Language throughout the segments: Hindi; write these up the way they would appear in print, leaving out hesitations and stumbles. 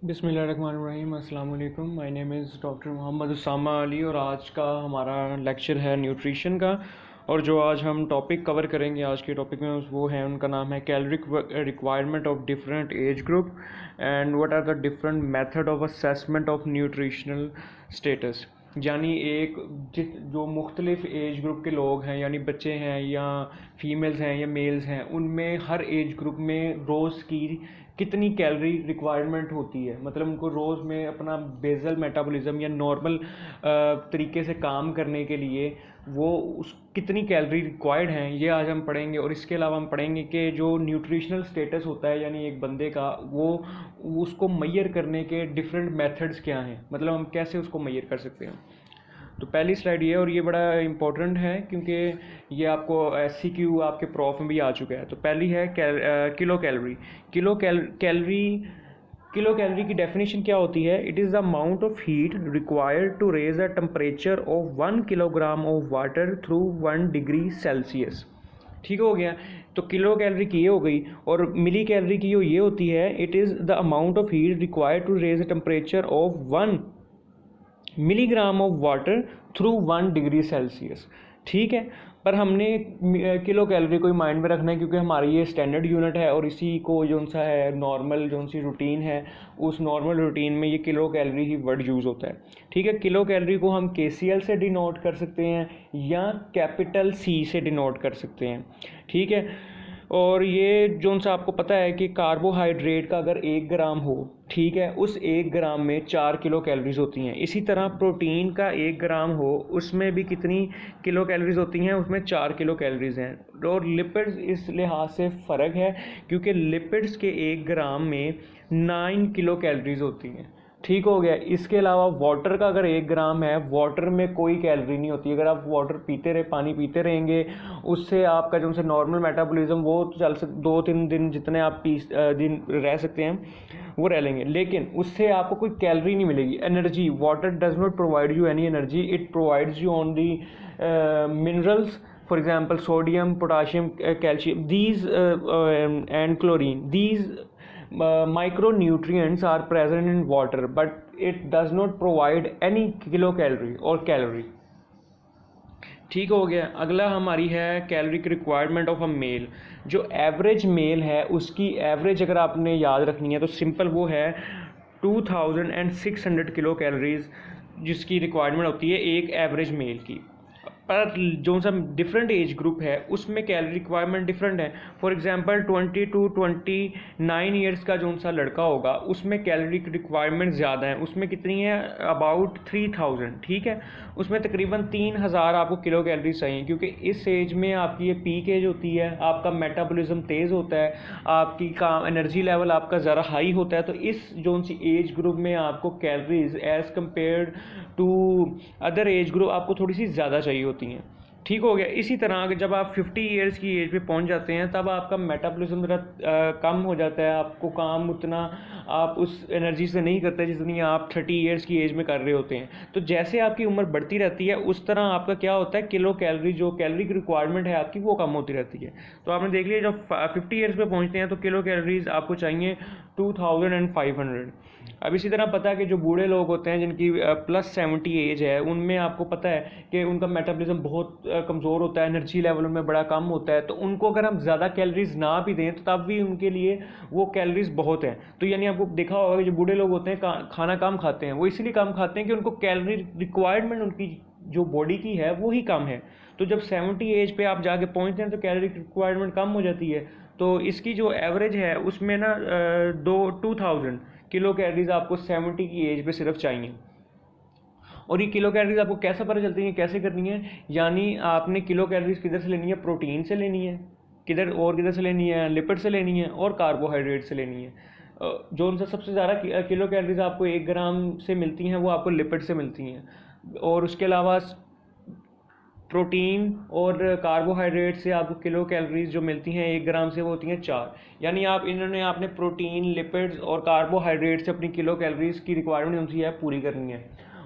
बिस्मिल्लाहिर्रहमानिर्रहीम। अस्सलाम वालेकुम। My name is doctor Mohammad Usama Ali और आज का हमारा लेक्चर है न्यूट्रिशन का। और जो आज हम टॉपिक कवर करेंगे आज के टॉपिक में वो है, उनका नाम है caloric requirement of different age group and what are the different method of assessment of nutritional status. यानी जो मुख्तलिफ एज ग्रुप के लोग हैं, यानी बच्चे हैं या फीमेल्स हैं या मेल्स हैं, उनमें हर एज ग्रुप में रोज़ की कितनी कैलोरी रिक्वायरमेंट होती है। मतलब उनको रोज़ में अपना बेसल मेटाबॉलिज्म या नॉर्मल तरीके से काम करने के लिए वो उस कितनी कैलोरी रिक्वायर्ड हैं, ये आज हम पढ़ेंगे। और इसके अलावा हम पढ़ेंगे कि जो न्यूट्रिशनल स्टेटस होता है यानी एक बंदे का, वो उसको मैयर करने के डिफरेंट मेथड्स क्या हैं, मतलब हम कैसे उसको मैयर कर सकते हैं। तो पहली स्लाइड ये, और ये बड़ा इंपॉर्टेंट है क्योंकि ये आपको SCQ आपके प्रॉफ में भी आ चुका है। तो पहली है किलो कैलोरी। किलो कैलोरी की डेफिनेशन क्या होती है? It is the amount of heat required to raise the temperature of 1 kilogram of water through 1 degree Celsius. ठीक हो गया। तो किलो कैलोरी की ये हो गई, और मिली कैलोरी की ये होती है, it is the amount of heat required to raise the temperature of 1 milligram of water through 1 degree Celsius. ठीक है, पर हमने किलो कैलोरी को ही माइंड में रखना है क्योंकि हमारी ये स्टैंडर्ड यूनिट है, और इसी को जो सा है नॉर्मल जो सी रूटीन है, उस नॉर्मल रूटीन में ये किलो कैलोरी ही वर्ड यूज़ होता है। ठीक है, किलो कैलोरी को हम KCL से डिनोट कर सकते हैं या कैपिटल C से डिनोट कर सकते हैं। ठीक है, और ये जो सा आपको पता है कि कार्बोहाइड्रेट का अगर 1 ग्राम हो, ठीक है, उस 1 ग्राम में 4 किलो कैलोरीज होती हैं। इसी तरह प्रोटीन का 1 ग्राम हो, उसमें भी कितनी किलो कैलोरीज होती हैं? उसमें 4 किलो कैलोरीज हैं। और लिपिड्स इस लिहाज से फ़र्क है क्योंकि लिपिड्स के 1 ग्राम में 9 किलो कैलोरीज होती हैं। ठीक हो गया। इसके अलावा वाटर का अगर 1 ग्राम है, वाटर में कोई कैलोरी नहीं होती। अगर आप वाटर पीते रहे, पानी पीते रहेंगे, उससे आपका जो है नॉर्मल मेटाबॉलिज्म वो चल 2-3 दिन जितने आप दिन रह सकते हैं वो रह लेंगे, लेकिन उससे आपको कोई कैलोरी नहीं मिलेगी। Energy, water does not provide you any energy, it provides you only minerals, for example sodium, potassium, calcium, these and chlorine. These micronutrients are present in water, but it does not provide any kilocalorie or calorie. ठीक हो गया। अगला हमारी है caloric requirement of a male. जो एवरेज मेल है उसकी एवरेज अगर आपने याद रखनी है तो सिंपल वो है 2600 किलो कैलोरीज जिसकी रिक्वायरमेंट होती है एक एवरेज मेल की। पर जो सा डिफरेंट एज ग्रुप है उसमें कैलोरी रिक्वायरमेंट डिफरेंट है। फॉर एग्जांपल 20 to 29 ईयर्स का जो सा लड़का होगा उसमें कैलोरी रिक्वायरमेंट ज़्यादा है। उसमें कितनी है? अबाउट 3000। ठीक है, उसमें तकरीबन 3000 आपको किलो कैलोरी चाहिए क्योंकि इस एज में आपकी ये पीक एज होती है, आपका मेटाबॉलिज्म तेज़ होता है, आपकी काम एनर्जी लेवल आपका ज़रा हाई होता है। तो इस जो सी एज ग्रुप में आपको calories as compared to other age group आपको थोड़ी सी ज़्यादा चाहिए होती हैं। ठीक हो गया। इसी तरह जब आप 50 ईयर्स की एज पे पहुंच जाते हैं तब आपका मेटाबॉलिज्म ज़रा कम हो जाता है, आपको काम उतना आप उस एनर्जी से नहीं करते जितनी आप 30 ईयर्स की एज में कर रहे होते हैं। तो जैसे आपकी उम्र बढ़ती रहती है उस तरह आपका क्या होता है, किलो कैलोरी जो कैलोरी की रिक्वायरमेंट है आपकी वो कम होती रहती है। तो आपने देख लिया जब 50 ईयर्स पे पहुँचते हैं तो किलो कैलोरीज आपको चाहिए 2500। अब इसी तरह पता है कि जो बूढ़े लोग होते हैं जिनकी +70 एज है, उनमें आपको पता है कि उनका मेटाबॉलिज्म बहुत कमज़ोर होता है, एनर्जी लेवल उनमें बड़ा कम होता है। तो उनको अगर हम ज़्यादा कैलोरीज ना भी दें तो तब भी उनके लिए वो कैलोरीज बहुत हैं। तो यानी आपको देखा होगा कि जो बूढ़े लोग होते हैं खाना कम खाते हैं, वो इसलिए कम खाते हैं कि उनको कैलोरी रिक्वायरमेंट उनकी जो बॉडी की है वो ही कम है। तो जब 70 एज पे आप जाके पहुँचते हैं तो कैलोरी रिक्वायरमेंट कम हो जाती है। तो इसकी जो एवरेज है उसमें ना 2000 किलो कैलोरीज आपको 70 की एज पे सिर्फ चाहिए। और ये किलो कैलोरीज आपको कैसे पता चलती हैं, कैसे करनी है? यानी आपने किलो कैलोरीज किधर से लेनी है? प्रोटीन से लेनी है, किधर से लेनी है? लिपिड से लेनी है और कार्बोहाइड्रेट से लेनी है। जो उनसे सबसे ज़्यादा किलो कैलोरीज आपको 1 ग्राम से मिलती हैं वो आपको लिपिड से मिलती हैं। और उसके अलावा प्रोटीन और कार्बोहाइड्रेट से आपको किलो कैलोरीज जो मिलती हैं 1 ग्राम से वो होती हैं 4। यानी आपने प्रोटीन, लिपिड्स और कार्बोहाइड्रेट से अपनी किलो कैलोरीज की रिक्वायरमेंट उनसी है पूरी करनी है।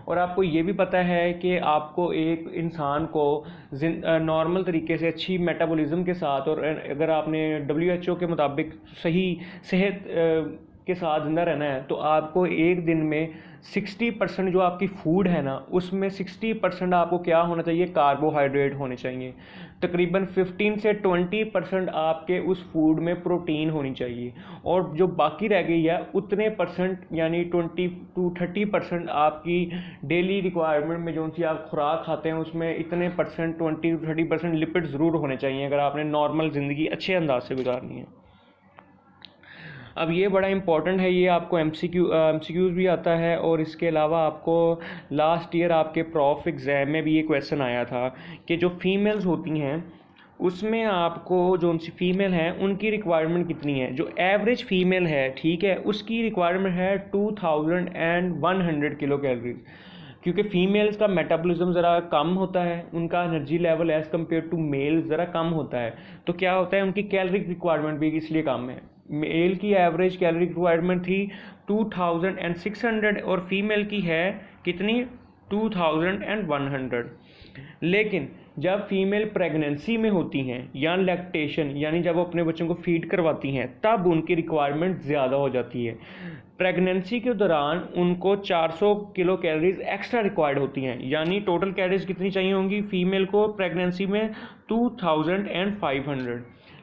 और आपको ये भी पता है कि आपको एक इंसान को नॉर्मल तरीके से अच्छी मेटाबॉलिज्म के साथ, और अगर आपने WHO के मुताबिक सही सेहत के साथ जिंदा रहना है तो आपको एक दिन में 60% जो आपकी फूड है ना उसमें 60% आपको क्या होना चाहिए, कार्बोहाइड्रेट होने चाहिए। तकरीबन 15 से 20% आपके उस फूड में प्रोटीन होनी चाहिए, और जो बाकी रह गई है उतने परसेंट यानी 20 to 30% आपकी डेली रिक्वायरमेंट में जो सी आप खुराक खाते हैं उसमें इतने परसेंट 20 to 30% लिपिड ज़रूर होने चाहिए अगर आपने नॉर्मल ज़िंदगी अच्छे अंदाज से गुजारनी है। अब ये बड़ा इंपॉर्टेंट है, ये आपको एमसीक्यूज़ भी आता है, और इसके अलावा आपको लास्ट ईयर आपके प्रॉफ एग्ज़ाम में भी ये क्वेश्चन आया था कि जो फीमेल्स होती हैं उसमें आपको जो उनसी फीमेल हैं उनकी रिक्वायरमेंट कितनी है। जो एवरेज फ़ीमेल है, ठीक है, उसकी रिक्वायरमेंट है 2100 किलो कैलोरीज, क्योंकि फीमेल्स का मेटाबॉलिज्म ज़रा कम होता है, उनका energy level as compare to male ज़रा कम होता है, तो क्या होता है उनकी कैलोरिक रिक्वायरमेंट भी इसलिए कम है। मेल की एवरेज कैलोरी रिक्वायरमेंट थी 2600 और फीमेल की है कितनी, 2100। लेकिन जब फीमेल प्रेगनेंसी में होती हैं या लैक्टेशन यानी जब वो अपने बच्चों को फीड करवाती हैं तब उनकी रिक्वायरमेंट ज़्यादा हो जाती है। प्रेगनेंसी के दौरान उनको 400 किलो कैलोरीज एक्स्ट्रा रिक्वायर्ड होती हैं, यानी टोटल कैलोरीज कितनी चाहिए होंगी फीमेल को प्रेगनेंसी में 2500।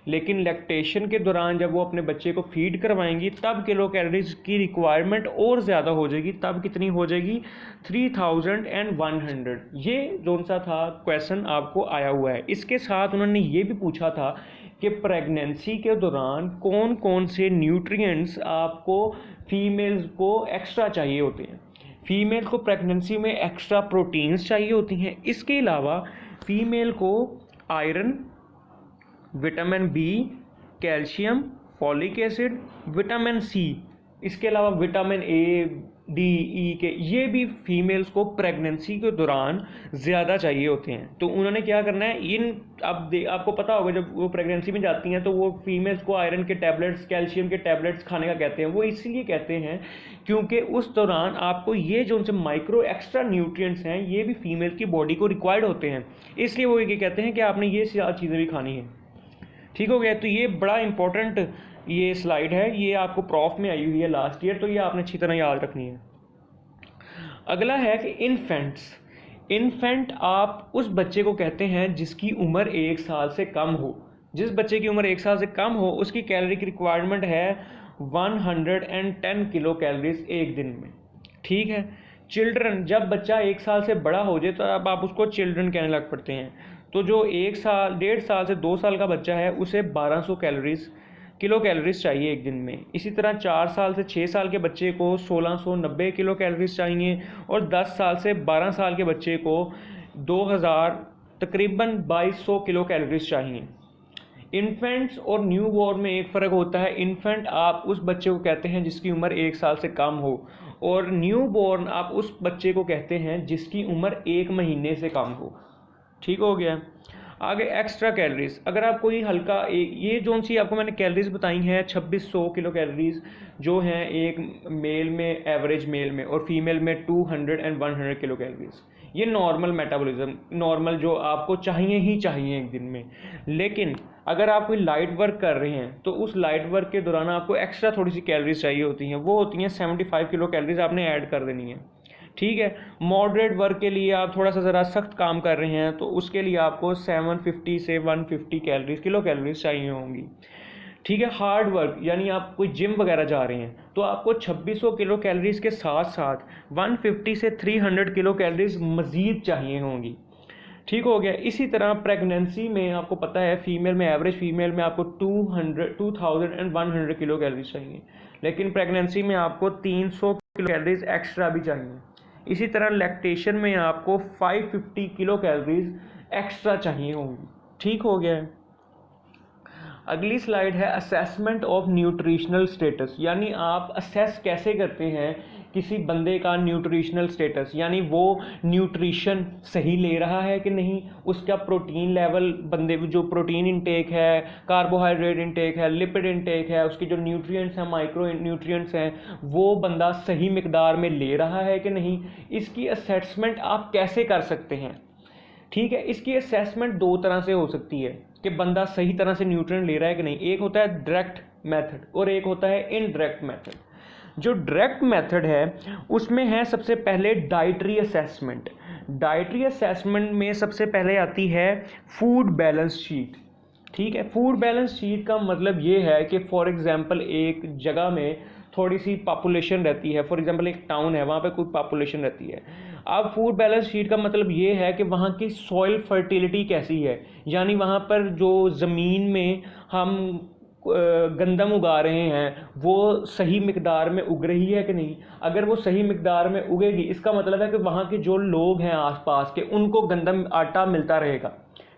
लेकिन लैक्टेशन के दौरान जब वो अपने बच्चे को फीड करवाएंगी तब किलो कैलोरीज की रिक्वायरमेंट और ज़्यादा हो जाएगी, तब कितनी हो जाएगी 3100। ये कौन सा था क्वेश्चन आपको आया हुआ है। इसके साथ उन्होंने ये भी पूछा था कि प्रेगनेंसी के दौरान कौन कौन से न्यूट्रिएंट्स आपको फीमेल्स को एक्स्ट्रा चाहिए होते हैं। फीमेल को प्रेगनेंसी में एक्स्ट्रा प्रोटीन्स चाहिए होती हैं, इसके अलावा फीमेल को iron, vitamin B, calcium, folic acid, vitamin C, इसके अलावा विटामिन ए, डी, ई के ये भी फीमेल्स को प्रेगनेंसी के दौरान ज़्यादा चाहिए होते हैं। तो उन्होंने क्या करना है, इन आपको पता होगा जब वो प्रेगनेंसी में जाती हैं तो वो फीमेल्स को आयरन के टैबलेट्स, कैल्शियम के टैबलेट्स खाने का कहते हैं। वो इसलिए कहते हैं क्योंकि उस दौरान आपको ये जो उनसे माइक्रो एक्स्ट्रा न्यूट्रिएंट्स हैं ये भी फीमेल की बॉडी को रिक्वायर्ड होते हैं, इसलिए वो ये कहते हैं कि आपने ये चीज़ें भी खानी है। ठीक हो गया। तो ये बड़ा इंपॉर्टेंट ये स्लाइड है, ये आपको प्रॉफ में आई हुई है लास्ट ईयर, तो ये आपने अच्छी तरह याद रखनी है। अगला है कि इन्फेंट आप उस बच्चे को कहते हैं जिसकी उम्र 1 साल से कम हो। जिस बच्चे की उम्र 1 साल से कम हो उसकी कैलोरी की रिक्वायरमेंट है 110 किलो कैलोरीज एक दिन में। ठीक है। चिल्ड्रन, जब बच्चा 1 साल से बड़ा हो जाए तो अब आप उसको चिल्ड्रन कहने लग पड़ते हैं। तो जो 1.5 साल से 2 साल का बच्चा है उसे 1200 किलो कैलोरीज चाहिए एक दिन में। इसी तरह 4 साल से 6 साल के बच्चे को 1690 किलो कैलोरीज चाहिए, और 10 साल से 12 साल के बच्चे को 2000 तकरीबन 2200 किलो कैलोरीज चाहिए। इन्फेंट्स और न्यू बॉर्न में एक फ़र्क होता है। इन्फेंट आप उस बच्चे को कहते हैं जिसकी उम्र 1 साल से कम हो, और न्यू बॉर्न आप उस बच्चे को कहते हैं जिसकी उम्र 1 महीने से कम हो। ठीक हो गया। आगे एक्स्ट्रा कैलोरीज, अगर आप कोई हल्का ये जो सी आपको मैंने कैलोरीज बताई हैं 2600 किलो कैलोरीज जो हैं एक मेल में, एवरेज मेल में, और फीमेल में 200 and 100 किलो कैलोरीज, ये नॉर्मल मेटाबॉलिज्म, नॉर्मल जो आपको चाहिए ही चाहिए एक दिन में। लेकिन अगर आप कोई लाइट वर्क कर रहे हैं तो उस लाइट वर्क के दौरान आपको एक्स्ट्रा थोड़ी सी कैलोरीज चाहिए होती हैं, वो होती हैं 75 किलो कैलोरीज आपने ऐड कर देनी है। ठीक है। मॉडरेट वर्क के लिए आप थोड़ा सा ज़रा सख्त काम कर रहे हैं तो उसके लिए आपको 750 से 150 किलो कैलोरीज चाहिए होंगी। ठीक है। हार्ड वर्क यानी आप कोई जिम वगैरह जा रहे हैं तो आपको 2600 किलो कैलोरीज के साथ साथ 150 से 300 किलो कैलोरीज मज़ीद चाहिए होंगी। ठीक हो गया। इसी तरह प्रेगनेंसी में आपको पता है फीमेल में, एवरेज फीमेल में आपको 2100 किलो कैलोरीज चाहिए, लेकिन प्रेगनेंसी में आपको 300 किलो कैलोरीज एक्स्ट्रा भी चाहिए। इसी तरह लैक्टेशन में आपको 550 किलो कैलोरीज एक्स्ट्रा चाहिए होंगी। ठीक हो गया है। अगली स्लाइड है असेसमेंट ऑफ न्यूट्रिशनल स्टेटस, यानी आप असेस कैसे करते हैं किसी बंदे का न्यूट्रिशनल स्टेटस, यानी वो न्यूट्रिशन सही ले रहा है कि नहीं, उसका प्रोटीन लेवल, बंदे जो प्रोटीन इंटेक है, कार्बोहाइड्रेट इंटेक है, लिपिड इंटेक है, उसके जो न्यूट्रिएंट्स हैं, माइक्रो न्यूट्रिएंट्स हैं, वो बंदा सही मिकदार में ले रहा है कि नहीं, इसकी असेसमेंट आप कैसे कर सकते हैं। ठीक है। इसकी असेसमेंट 2 तरह से हो सकती है कि बंदा सही तरह से न्यूट्रिएंट ले रहा है कि नहीं। एक होता है डायरेक्ट मेथड और एक होता है इनडायरेक्ट मेथड। जो डायरेक्ट मेथड है उसमें है सबसे पहले डाइटरी असेसमेंट। डाइटरी असेसमेंट में सबसे पहले आती है फूड बैलेंस शीट। ठीक है, फूड बैलेंस शीट का मतलब ये है कि फॉर एग्जांपल एक जगह में थोड़ी सी पॉपुलेशन रहती है, फॉर एग्जांपल एक टाउन है, वहाँ पे कोई पॉपुलेशन रहती है। अब फूड बैलेंस शीट का मतलब ये है कि वहाँ की सॉइल फर्टिलिटी कैसी है, यानी वहाँ पर जो ज़मीन में हम गंदम उगा रहे हैं वो सही मिकदार में उग रही है कि नहीं। अगर वो सही मिकदार में उगेगी इसका मतलब है कि वहाँ के जो लोग हैं आसपास के उनको गंदम आटा मिलता रहेगा।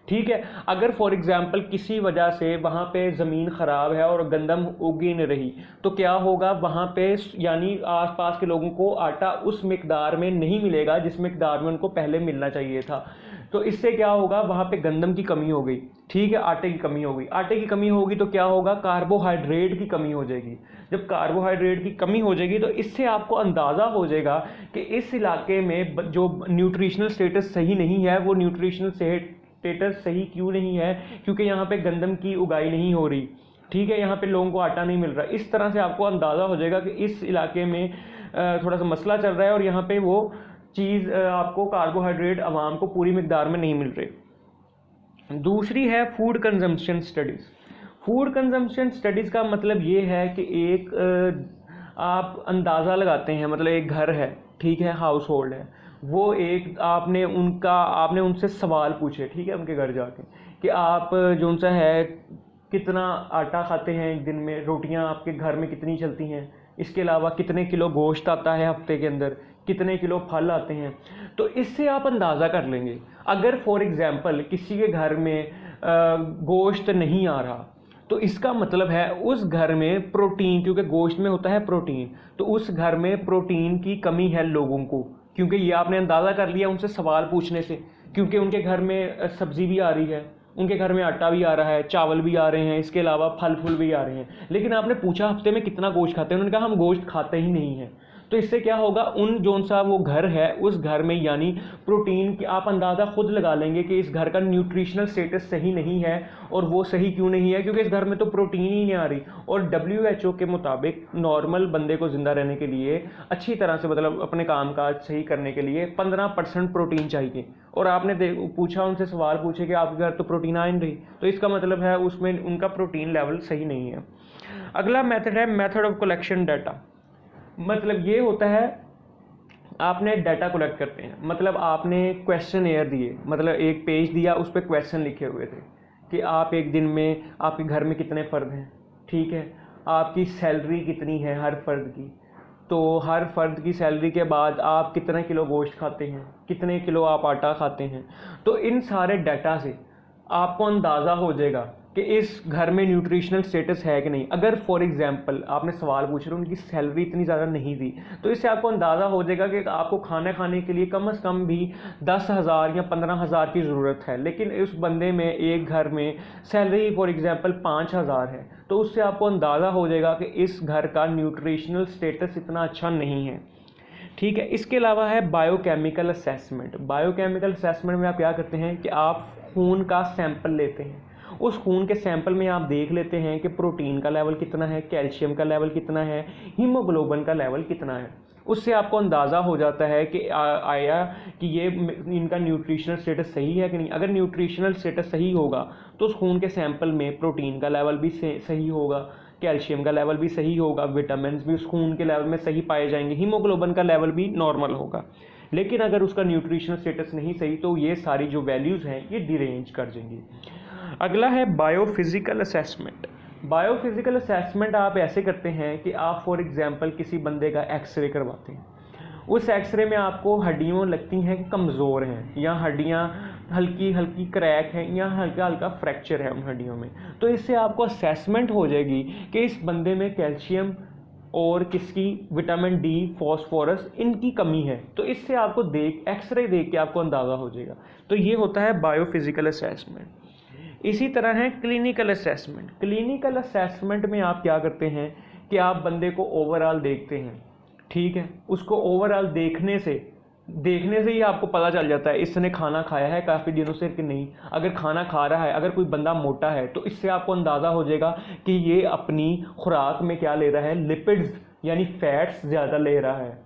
ठीक है, अगर फॉर एग्जांपल किसी वजह से वहाँ पे ज़मीन ख़राब है और गंदम उग ही नहीं रही तो क्या होगा, वहाँ पे यानी आसपास के लोगों को आटा उस मिकदार में नहीं मिलेगा जिस मिकदार में उनको पहले मिलना चाहिए था। तो इससे क्या होगा, वहाँ पे गंदम की कमी हो गई। ठीक है, आटे की कमी हो गई। आटे की कमी होगी तो क्या होगा, कार्बोहाइड्रेट की कमी हो जाएगी। जब कार्बोहाइड्रेट की कमी हो जाएगी तो इससे आपको अंदाज़ा हो जाएगा कि इस इलाके में जो न्यूट्रिशनल स्टेटस सही नहीं है वो न्यूट्रिशनल स्टेटस सही क्यों नहीं है, क्योंकि यहाँ पे गंदम की उगाई नहीं हो रही। ठीक है, यहाँ पे लोगों को आटा नहीं मिल रहा। इस तरह से आपको अंदाज़ा हो जाएगा कि इस इलाके में थोड़ा सा मसला चल रहा है और यहाँ पे वो चीज़ आपको कार्बोहाइड्रेट आवाम को पूरी मिकदार में नहीं मिल रही। दूसरी है food consumption studies. Food consumption studies का मतलब ये है कि एक आप अंदाज़ा लगाते हैं, मतलब एक घर है, ठीक है, हाउस होल्ड है, वो एक आपने उनसे सवाल पूछे, ठीक है, उनके घर जाके कि आप जो उनसा है कितना आटा खाते हैं एक दिन में, रोटियां आपके घर में कितनी चलती हैं, इसके अलावा कितने किलो गोश्त आता है हफ्ते के अंदर, कितने किलो फल आते हैं। तो इससे आप अंदाज़ा कर लेंगे। अगर फॉर एग्ज़ाम्पल किसी के घर में गोश्त नहीं आ रहा तो इसका मतलब है उस घर में प्रोटीन, क्योंकि गोश्त में होता है प्रोटीन, तो उस घर में प्रोटीन की कमी है लोगों को, क्योंकि ये आपने अंदाज़ा कर लिया उनसे सवाल पूछने से, क्योंकि उनके घर में सब्ज़ी भी आ रही है, उनके घर में आटा भी आ रहा है, चावल भी आ रहे हैं, इसके अलावा फल फूल भी आ रहे हैं। लेकिन आपने पूछा हफ्ते में कितना गोश्त खाते हैं, उन्होंने कहा हम गोश्त खाते ही नहीं हैं। तो इससे क्या होगा, उन जोन सा वो घर है उस घर में यानी प्रोटीन की आप अंदाज़ा खुद लगा लेंगे कि इस घर का न्यूट्रिशनल स्टेटस सही नहीं है। और वो सही क्यों नहीं है, क्योंकि इस घर में तो प्रोटीन ही नहीं आ रही। और WHO के मुताबिक नॉर्मल बंदे को ज़िंदा रहने के लिए अच्छी तरह से, मतलब अपने काम काज सही करने के लिए 15% प्रोटीन चाहिए। और आपने पूछा उनसे सवाल पूछे कि आपके घर तो प्रोटीन आ नहीं रही, तो इसका मतलब है उसमें उनका प्रोटीन लेवल सही नहीं है। अगला मेथड है मेथड ऑफ कलेक्शन डाटा। मतलब ये होता है आपने डाटा कलेक्ट करते हैं, मतलब आपने क्वेश्चन एयर दिए, मतलब एक पेज दिया उस पर क्वेश्चन लिखे हुए थे कि आप एक दिन में आपके घर में कितने फ़र्द हैं, ठीक है, आपकी सैलरी कितनी है हर फ़र्द की, तो हर फ़र्द की सैलरी के बाद आप कितने किलो गोश्त खाते हैं, कितने किलो आप आटा खाते हैं। तो इन सारे डाटा से आपको अंदाज़ा हो जाएगा कि इस घर में न्यूट्रिशनल स्टेटस है कि नहीं। अगर फॉर एग्जांपल आपने सवाल पूछ रहे उनकी सैलरी इतनी ज़्यादा नहीं दी तो इससे आपको अंदाज़ा हो जाएगा कि आपको खाना खाने के लिए कम से कम भी 10,000 या 15,000 की ज़रूरत है, लेकिन उस बंदे में एक घर में सैलरी फॉर एग्जांपल 5,000 है। तो उससे आपको अंदाज़ा हो जाएगा कि इस घर का न्यूट्रिशनल स्टेटस इतना अच्छा नहीं है। ठीक है, इसके अलावा है बायोकेमिकल असेसमेंट। बायोकेमिकल असेसमेंट में आप क्या करते हैं कि आप खून का सैंपल लेते हैं, उस खून के सैंपल में आप देख लेते हैं कि प्रोटीन का लेवल कितना है, कैल्शियम का लेवल कितना है, हीमोग्लोबिन का लेवल कितना है। उससे आपको अंदाज़ा हो जाता है कि आया कि ये इनका न्यूट्रिशनल स्टेटस सही है कि नहीं। अगर न्यूट्रिशनल स्टेटस सही होगा तो उस खून के सैंपल में प्रोटीन का लेवल भी सही होगा, कैल्शियम का लेवल भी सही होगा, विटामिन भी उस खून के लेवल में सही पाए जाएंगे, हीमोग्लोबिन का लेवल भी नॉर्मल होगा। लेकिन अगर उसका न्यूट्रिशनल स्टेटस नहीं सही तो ये सारी जो वैल्यूज़ हैं ये डिरेंज कर देंगी। अगला है बायोफिज़िकल असेसमेंट। बायोफिज़िकल असेसमेंट आप ऐसे करते हैं कि आप फॉर एग्जांपल किसी बंदे का एक्सरे करवाते हैं, उस एक्सरे में आपको हड्डियाँ लगती हैं कि कमज़ोर हैं या हड्डियाँ हल्की हल्की क्रैक हैं या हल्का हल्का फ्रैक्चर है उन हड्डियों में। तो इससे आपको असेसमेंट हो जाएगी कि इस बंदे में कैल्शियम और किसकी विटामिन डी, फॉस्फोरस, इनकी कमी है। तो इससे आपको एक्सरे देख के आपको अंदाज़ा हो जाएगा। तो ये होता है बायोफिज़िकल असेसमेंट। इसी तरह है क्लिनिकल असेसमेंट। क्लिनिकल असेसमेंट में आप क्या करते हैं कि आप बंदे को ओवरऑल देखते हैं, ठीक है, उसको ओवरऑल देखने से ही आपको पता चल जाता है इसने खाना खाया है काफ़ी दिनों से कि नहीं। अगर खाना खा रहा है, अगर कोई बंदा मोटा है तो इससे आपको अंदाज़ा हो जाएगा कि ये अपनी खुराक में क्या ले रहा है, लिपिड्स यानी फैट्स ज़्यादा ले रहा है।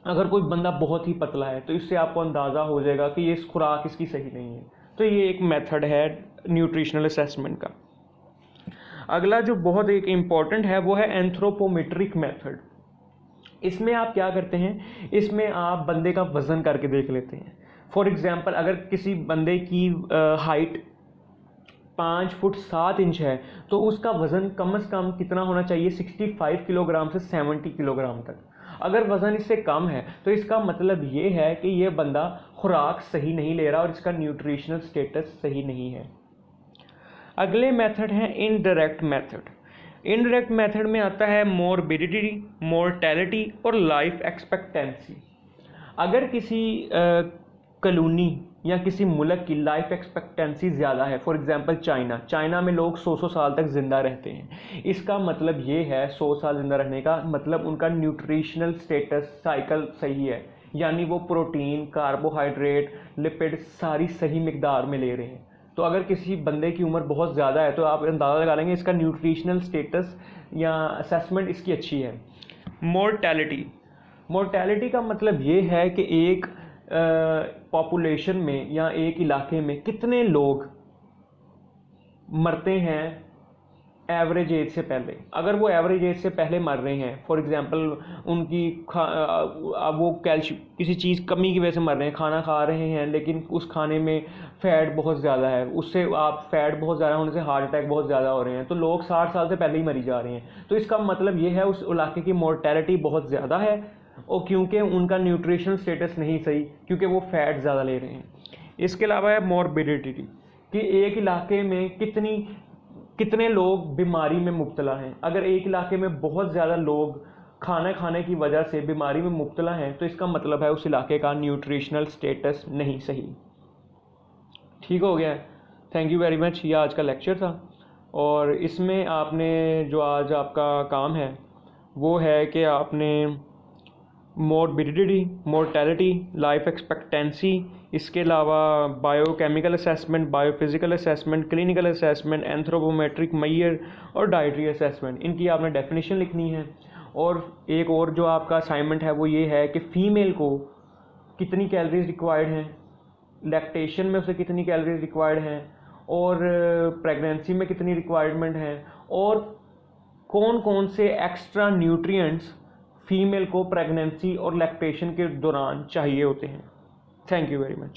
अगर कोई बंदा बहुत ही पतला है तो इससे आपको अंदाज़ा हो जाएगा कि ये खुराक इसकी सही नहीं है। तो ये एक मेथड है न्यूट्रिशनल असेसमेंट का। अगला जो बहुत एक इम्पॉर्टेंट है वो है एंथ्रोपोमेट्रिक मेथड। इसमें आप क्या करते हैं, इसमें आप बंदे का वज़न करके देख लेते हैं। फॉर एग्ज़ाम्पल अगर किसी बंदे की हाइट 5 फुट 7 इंच है तो उसका वज़न कम से कम कितना होना चाहिए, 65 किलोग्राम से 70 किलोग्राम तक। अगर वज़न इससे कम है तो इसका मतलब ये है कि ये बंदा खुराक सही नहीं ले रहा और इसका न्यूट्रिशनल स्टेटस सही नहीं है। अगले मेथड हैं इनडायरेक्ट मेथड। इनडायरेक्ट मेथड में आता है मोरबिडिटी, मोर्टेलिटी और लाइफ एक्सपेक्टेंसी। अगर किसी कॉलोनी या किसी मुल्क की लाइफ एक्सपेक्टेंसी ज़्यादा है, फॉर एग्जांपल चाइना में लोग 100 साल तक ज़िंदा रहते हैं, इसका मतलब ये है 100 साल ज़िंदा रहने का मतलब उनका न्यूट्रिशनल स्टेटस साइकिल सही है, यानी वो प्रोटीन, कार्बोहाइड्रेट, लिपिड सारी सही मिकदार में ले रहे हैं। तो अगर किसी बंदे की उम्र बहुत ज़्यादा है तो आप अंदाज़ा लगा लेंगे इसका न्यूट्रिशनल स्टेटस या असेसमेंट इसकी अच्छी है। मोर्टेलिटी का मतलब ये है कि एक पॉपुलेशन में या एक इलाके में कितने लोग मरते हैं एवरेज एज से पहले। अगर वो एवरेज एज से पहले मर रहे हैं, फॉर एग्जांपल उनकी वो कैल्शियम किसी चीज़ कमी की वजह से मर रहे हैं, खाना खा रहे हैं लेकिन उस खाने में फ़ैट बहुत ज़्यादा है, उससे आप फैट बहुत ज़्यादा होने से हार्ट अटैक बहुत ज़्यादा हो रहे हैं, तो लोग 60 साल से पहले ही मरी जा रहे हैं। तो इसका मतलब ये है उस इलाके की मोर्टेलिटी बहुत ज़्यादा है, और क्योंकि उनका न्यूट्रिशनल स्टेटस नहीं सही, क्योंकि वो फैट ज़्यादा ले रहे हैं। इसके अलावा है मोरबिडिटी, कि एक इलाके में कितने लोग बीमारी में मुब्तला हैं। अगर एक इलाके में बहुत ज़्यादा लोग खाना खाने की वजह से बीमारी में मुब्तला हैं तो इसका मतलब है उस इलाके का न्यूट्रिशनल स्टेटस नहीं सही। ठीक हो गया, थैंक यू वेरी मच। ये आज का लेक्चर था और इसमें आपने जो आज आपका काम है वो है कि आपने मोरबिडिटी, मोर्टेलिटी, लाइफ एक्सपेक्टेंसी, इसके अलावा biochemical assessment, biophysical assessment, clinical assessment, anthropometric measure और डाइटरी असेसमेंट, इनकी आपने डेफिनेशन लिखनी है। और एक और जो आपका असाइनमेंट है वो ये है कि फ़ीमेल को कितनी कैलोरीज रिक्वायर्ड हैं, लैक्टेशन में उसे कितनी कैलोरीज रिक्वायर्ड हैं, और प्रेगनेंसी में कितनी रिक्वायरमेंट है, और कौन कौन से एक्स्ट्रा न्यूट्रिएंट्स फीमेल को प्रेगनेंसी और लैक्टेशन के दौरान चाहिए होते हैं। Thank you very much.